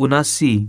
79,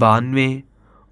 92,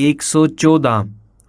114,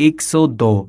102।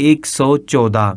114।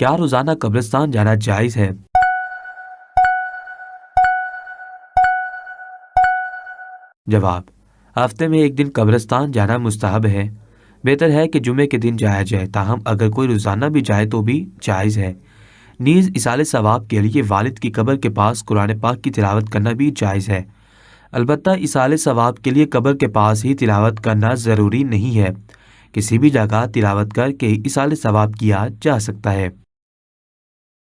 کیا روزانہ قبرستان جانا جائز ہے؟ جواب: ہفتے میں ایک دن قبرستان جانا مستحب ہے۔ بہتر ہے کہ جمعے کے دن جایا جائے، تاہم اگر کوئی روزانہ بھی جائے تو بھی جائز ہے۔ نیز ایصال ثواب کے لیے والد کی قبر کے پاس قرآن پاک کی تلاوت کرنا بھی جائز ہے۔ البتہ ایصال ثواب کے لیے قبر کے پاس ہی تلاوت کرنا ضروری نہیں ہے، کسی بھی جگہ تلاوت کر کے ایصال ثواب کیا جا سکتا ہے۔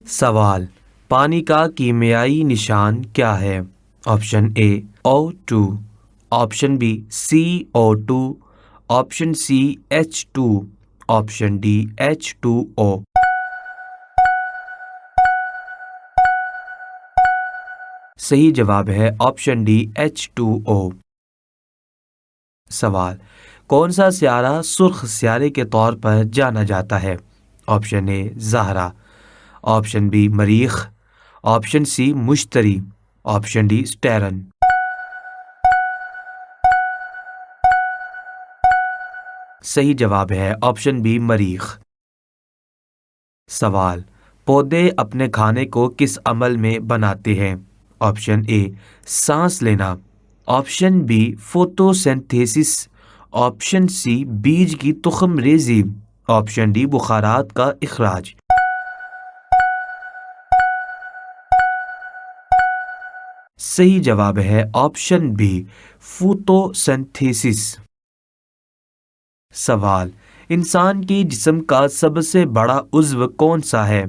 سوال: پانی کا کیمیائی نشان کیا ہے؟ Option A O2، option B CO2، option C H2، option D H2O۔ صحیح جواب ہے آپشن ڈی H2O۔ سوال: کون سا سیارہ سرخ سیارے کے طور پر جانا جاتا ہے؟ آپشن اے زہرہ، آپشن بی مریخ، آپشن سی مشتری، آپشن ڈی سٹیرن۔ صحیح جواب ہے آپشن بی مریخ۔ سوال: پودے اپنے کھانے کو کس عمل میں بناتے ہیں؟ آپشن اے سانس لینا، آپشن بی فوٹوسینتھیسس، آپشن سی بیج کی تخم ریزی، آپشن ڈی بخارات کا اخراج۔ صحیح جواب ہے آپشن بی فوٹوسینتھیسس۔ سوال: انسان کے جسم کا سب سے بڑا عضو کون سا ہے؟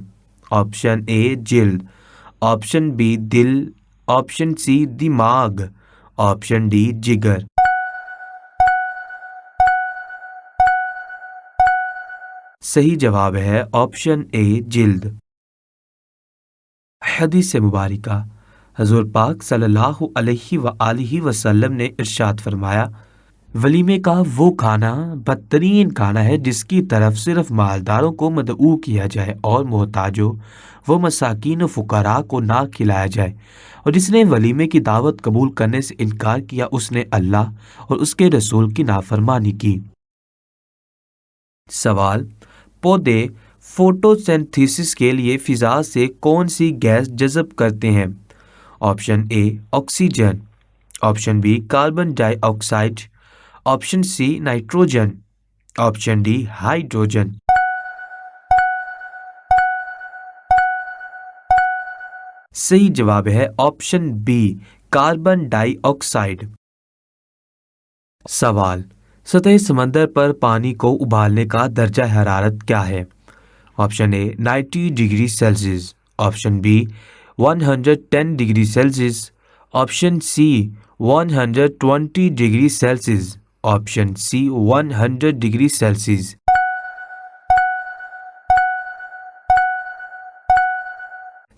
آپشن اے جلد، آپشن بی دل، آپشن سی دماغ، آپشن ڈی جگر۔ صحیح جواب ہے آپشن اے جلد۔ حدیث مبارکہ: حضور پاک صلی اللہ علیہ وآلہ وسلم نے ارشاد فرمایا، ولیمے کا وہ کھانا بدترین کھانا ہے جس کی طرف صرف مالداروں کو مدعو کیا جائے اور محتاجوں و مساکین و فقراء کو نہ کھلایا جائے، اور جس نے ولیمے کی دعوت قبول کرنے سے انکار کیا اس نے اللہ اور اس کے رسول کی نافرمانی کی۔ سوال: پودے فوٹوسینتھیسس کے لیے فضا سے کون سی گیس جذب کرتے ہیں؟ Option A oxygen, option B carbon ڈائی آکسائڈ، option C nitrogen, option D hydrogen. صحیح جواب ہے آپشن بی کاربن ڈائی آکسائڈ۔ سوال: سطح سمندر پر پانی کو ابالنے کا درجہ حرارت کیا ہے؟ Option A 90 degree Celsius, option B 110 degree Celsius, option C 120 degree Celsius, option C 100 degree Celsius.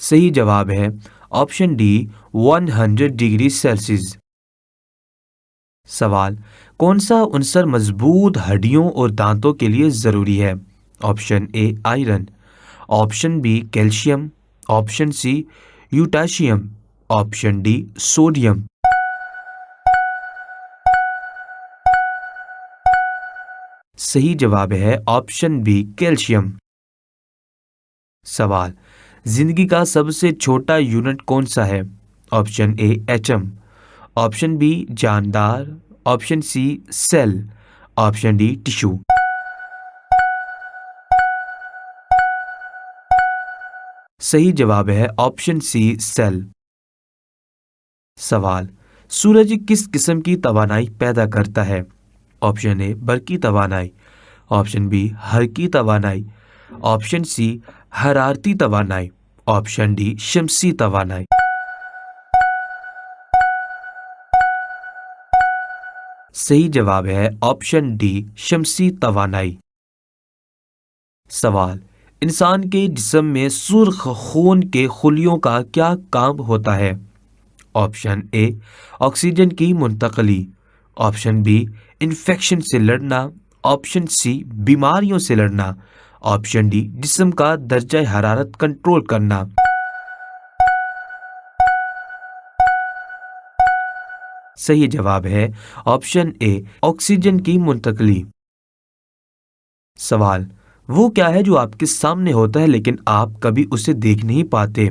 صحیح جواب ہے آپشن ڈی 100 ڈگری سیلسیس۔ سوال: کون سا عنصر مضبوط ہڈیوں اور دانتوں کے لیے ضروری ہے؟ Option A iron, option B calcium, option C potassium, option D sodium. صحیح جواب ہے آپشن بی کیلشیم۔ سوال: زندگی کا سب سے چھوٹا یونٹ کون سا ہے؟ Option A atom, option B جاندار، option C cell, option D tissue. صحیح جواب ہے آپشن سی سیل۔ سوال: سورج کس قسم کی توانائی پیدا کرتا ہے؟ آپشن اے برقی توانائی، آپشن بی حرکی توانائی، آپشن سی حرارتی توانائی، آپشن ڈی شمسی توانائی۔ صحیح جواب ہے آپشن ڈی شمسی توانائی۔ سوال: انسان کے جسم میں سرخ خون کے خلیوں کا کیا کام ہوتا ہے؟ آپشن اے آکسیجن کی منتقلی، آپشن بی انفیکشن سے لڑنا، آپشن سی بیماریوں سے لڑنا، آپشن ڈی جسم کا درجہ حرارت کنٹرول کرنا۔ صحیح جواب ہے آپشن اے آکسیجن کی منتقلی۔ سوال: وہ کیا ہے جو آپ کے سامنے ہوتا ہے لیکن آپ کبھی اسے دیکھ نہیں پاتے؟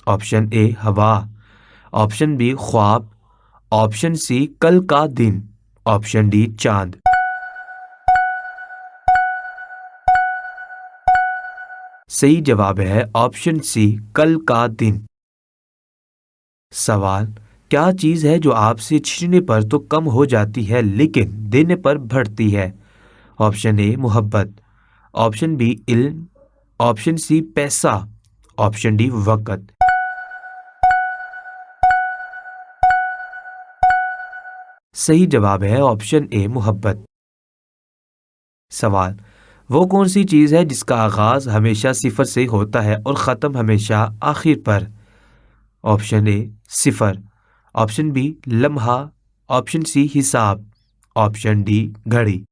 آپشن اے ہوا، آپشن بی خواب، آپشن سی کل کا دن، آپشن ڈی چاند۔ صحیح جواب ہے آپشن سی کل کا دن۔ سوال، کیا چیز ہے جو آپ سے چھیننے پر تو کم ہو جاتی ہے لیکن دینے پر بڑھتی ہے؟ آپشن اے محبت، آپشن بی علم، آپشن سی پیسہ، آپشن ڈی وقت۔ صحیح جواب ہے آپشن اے محبت۔ سوال، وہ کون سی چیز ہے جس کا آغاز ہمیشہ صفر سے ہوتا ہے اور ختم ہمیشہ آخر پر؟ آپشن اے صفر، آپشن بی لمحہ، آپشن سی حساب، آپشن ڈی گھڑی۔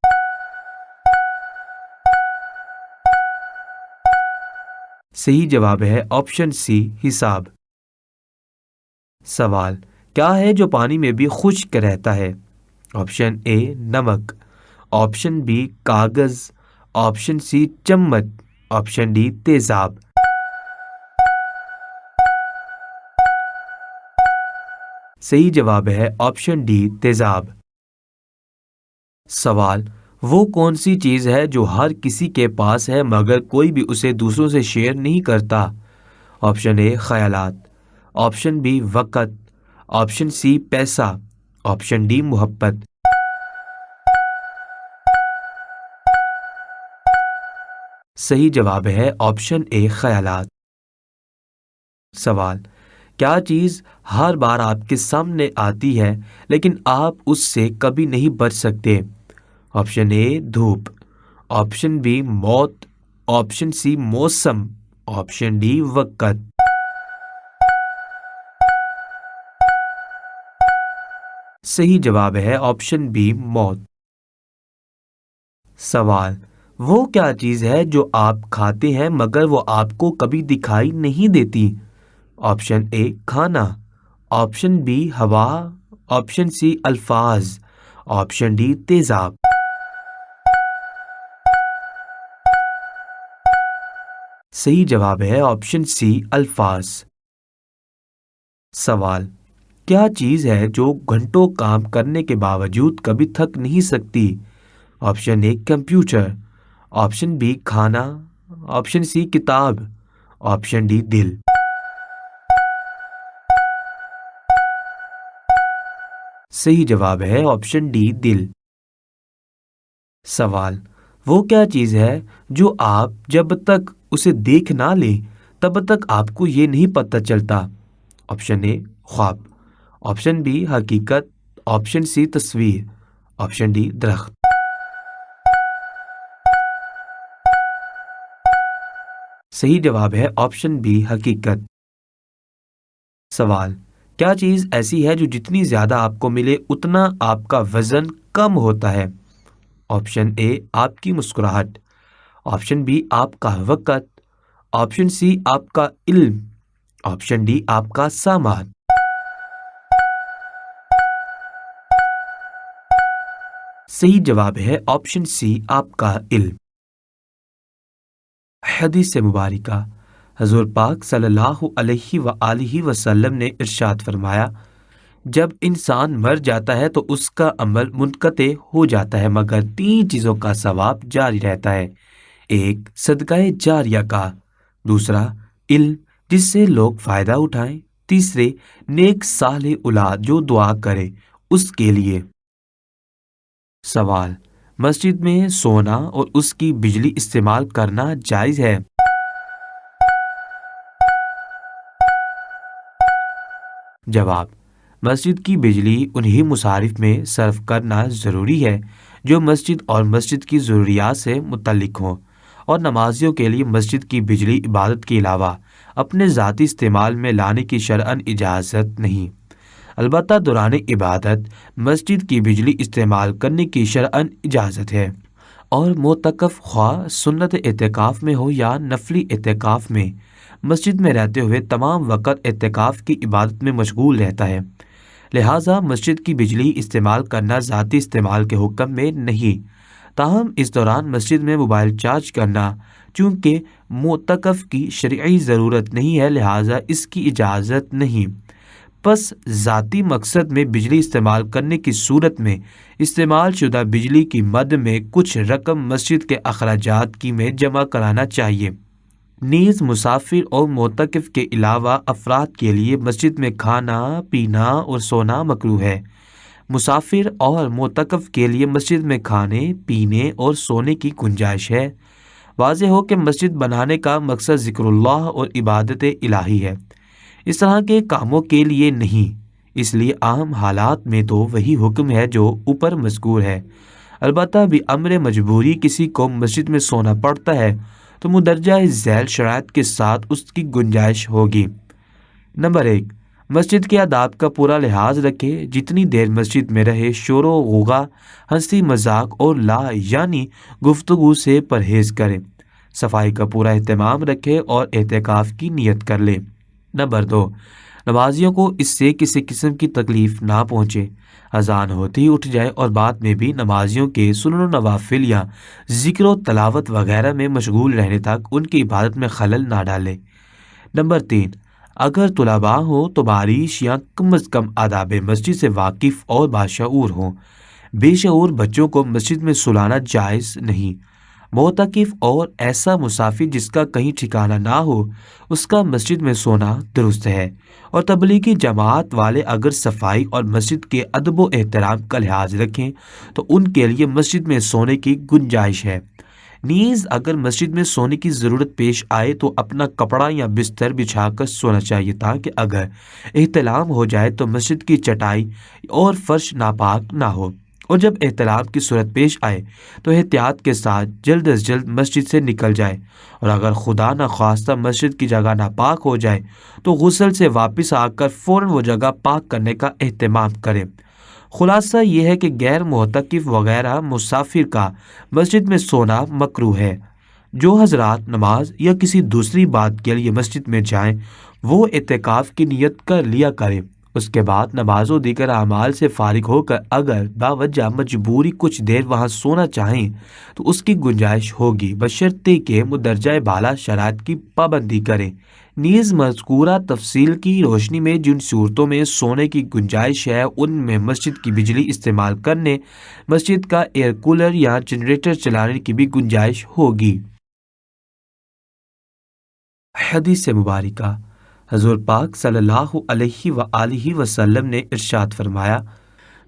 صحیح جواب ہے آپشن سی حساب۔ سوال، کیا ہے جو پانی میں بھی خشک رہتا ہے؟ آپشن اے نمک، آپشن بی کاغذ، آپشن سی چمچ، آپشن ڈی تیزاب۔ صحیح جواب ہے آپشن ڈی تیزاب۔ سوال، وہ کون سی چیز ہے جو ہر کسی کے پاس ہے مگر کوئی بھی اسے دوسروں سے شیئر نہیں کرتا؟ آپشن اے خیالات، آپشن بی وقت، آپشن سی پیسہ، آپشن ڈی محبت۔ صحیح جواب ہے آپشن اے خیالات۔ سوال، کیا چیز ہر بار آپ کے سامنے آتی ہے لیکن آپ اس سے کبھی نہیں بچ سکتے؟ آپشن اے دھوپ، آپشن بی موت، آپشن سی موسم، آپشن ڈی وقت۔ صحیح جواب ہے آپشن بی موت۔ سوال، وہ کیا چیز ہے جو آپ کھاتے ہیں مگر وہ آپ کو کبھی دکھائی نہیں دیتی؟ آپشن اے کھانا، آپشن بی ہوا، آپشن سی الفاظ، آپشن ڈی تیزاب۔ صحیح جواب ہے آپشن سی الفاظ۔ سوال، کیا چیز ہے جو گھنٹوں کام کرنے کے باوجود کبھی تھک نہیں سکتی؟ Option a computer, option B کھانا، آپشن سی کتاب، آپشن ڈی دل۔ صحیح جواب ہے آپشن ڈی دل۔ سوال، وہ کیا چیز ہے جو آپ جب تک اسے دیکھ نہ لیں تب تک آپ کو یہ نہیں پتہ چلتا؟ آپشن اے خواب، آپشن بی حقیقت، آپشن سی تصویر، آپشن ڈی درخت۔ صحیح جواب ہے آپشن بی حقیقت۔ سوال، کیا چیز ایسی ہے جو جتنی زیادہ آپ کو ملے اتنا آپ کا وزن کم ہوتا ہے؟ آپشن اے آپ کی مسکراہٹ، آپشن بی آپ کا وقت، آپشن سی آپ کا علم، آپشن ڈی آپ کا سامان۔ صحیح جواب ہے آپشن سی آپ کا علم۔ حدیث مبارکہ، حضور پاک صلی اللہ علیہ وآلہ وسلم نے ارشاد فرمایا، جب انسان مر جاتا ہے تو اس کا عمل منقطع ہو جاتا ہے مگر 3 چیزوں کا ثواب جاری رہتا ہے۔ ایک صدقہ جاریہ کا، دوسرا علم جس سے لوگ فائدہ اٹھائیں، تیسرے نیک صالح اولاد جو دعا کرے اس کے لیے۔ سوال، مسجد میں سونا اور اس کی بجلی استعمال کرنا جائز ہے؟ جواب، مسجد کی بجلی انہی مصارف میں صرف کرنا ضروری ہے جو مسجد اور مسجد کی ضروریات سے متعلق ہوں، اور نمازیوں کے لیے مسجد کی بجلی عبادت کے علاوہ اپنے ذاتی استعمال میں لانے کی شرعاً اجازت نہیں۔ البتہ دوران عبادت مسجد کی بجلی استعمال کرنے کی شرعاً اجازت ہے، اور معتکف خواہ سنت اعتکاف میں ہو یا نفلی اعتکاف میں مسجد میں رہتے ہوئے تمام وقت اعتکاف کی عبادت میں مشغول رہتا ہے، لہٰذا مسجد کی بجلی استعمال کرنا ذاتی استعمال کے حکم میں نہیں، تاہم اس دوران مسجد میں موبائل چارج کرنا چونکہ معتکف کی شرعی ضرورت نہیں ہے لہٰذا اس کی اجازت نہیں۔ پس ذاتی مقصد میں بجلی استعمال کرنے کی صورت میں استعمال شدہ بجلی کی مد میں کچھ رقم مسجد کے اخراجات کی میں جمع کرانا چاہیے۔ نیز مسافر اور معتکف کے علاوہ افراد کے لیے مسجد میں کھانا پینا اور سونا مکروہ ہے۔ مسافر اور معتکف کے لیے مسجد میں کھانے پینے اور سونے کی گنجائش ہے۔ واضح ہو کہ مسجد بنانے کا مقصد ذکر اللہ اور عبادت الہی ہے، اس طرح کے کاموں کے لیے نہیں، اس لیے عام حالات میں تو وہی حکم ہے جو اوپر مذکور ہے۔ البتہ بھی امر مجبوری کسی کو مسجد میں سونا پڑتا ہے تو مندرجہ ذیل شرائط کے ساتھ اس کی گنجائش ہوگی۔ نمبر 1، مسجد کے آداب کا پورا لحاظ رکھے، جتنی دیر مسجد میں رہے شور و غوغا، ہنسی مذاق اور لا یعنی گفتگو سے پرہیز کرے، صفائی کا پورا اہتمام رکھے اور اعتکاف کی نیت کر لے۔ نمبر 2، نمازیوں کو اس سے کسی قسم کی تکلیف نہ پہنچے، اذان ہوتی ہی اٹھ جائے اور بعد میں بھی نمازیوں کے سنن و نوافل یا ذکر و تلاوت وغیرہ میں مشغول رہنے تک ان کی عبادت میں خلل نہ ڈالے۔ نمبر 3، اگر طلباء ہوں تو بارش یا کم از کم آداب مسجد سے واقف اور باشعور ہوں۔ بے شعور بچوں کو مسجد میں سلانا جائز نہیں۔ معتکف اور ایسا مسافر جس کا کہیں ٹھکانہ نہ ہو اس کا مسجد میں سونا درست ہے، اور تبلیغی جماعت والے اگر صفائی اور مسجد کے ادب و احترام کا لحاظ رکھیں تو ان کے لیے مسجد میں سونے کی گنجائش ہے۔ نیز اگر مسجد میں سونے کی ضرورت پیش آئے تو اپنا کپڑا یا بستر بچھا کر سونا چاہیے تاکہ اگر احتلام ہو جائے تو مسجد کی چٹائی اور فرش ناپاک نہ ہو، اور جب احتلام کی صورت پیش آئے تو احتیاط کے ساتھ جلد از جلد مسجد سے نکل جائے، اور اگر خدا نخواستہ مسجد کی جگہ ناپاک ہو جائے تو غسل سے واپس آ کر فوراً وہ جگہ پاک کرنے کا اہتمام کرے۔ خلاصہ یہ ہے کہ غیر معتکف وغیرہ مسافر کا مسجد میں سونا مکروہ ہے۔ جو حضرات نماز یا کسی دوسری بات کے لیے مسجد میں جائیں وہ اعتکاف کی نیت کر لیا کریں، اس کے بعد نماز و دیگر اعمال سے فارغ ہو کر اگر باوجہ مجبوری کچھ دیر وہاں سونا چاہیں تو اس کی گنجائش ہوگی، بشرطے کہ مندرجہ بالا شرائط کی پابندی کریں۔ نیز مذکورہ تفصیل کی روشنی میں جن صورتوں میں سونے کی گنجائش ہے ان میں مسجد کی بجلی استعمال کرنے، مسجد کا ایئر کولر یا جنریٹر چلانے کی بھی گنجائش ہوگی۔ حدیث مبارکہ، حضور پاک صلی اللہ علیہ وآلہ وسلم نے ارشاد فرمایا،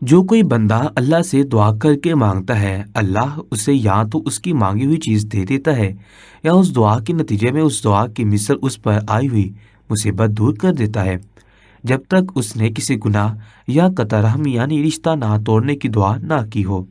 جو کوئی بندہ اللہ سے دعا کر کے مانگتا ہے اللہ اسے یا تو اس کی مانگی ہوئی چیز دے دیتا ہے یا اس دعا کے نتیجے میں اس دعا کی مثل اس پر آئی ہوئی مصیبت دور کر دیتا ہے، جب تک اس نے کسی گناہ یا قطع رحم یعنی رشتہ نہ توڑنے کی دعا نہ کی ہو۔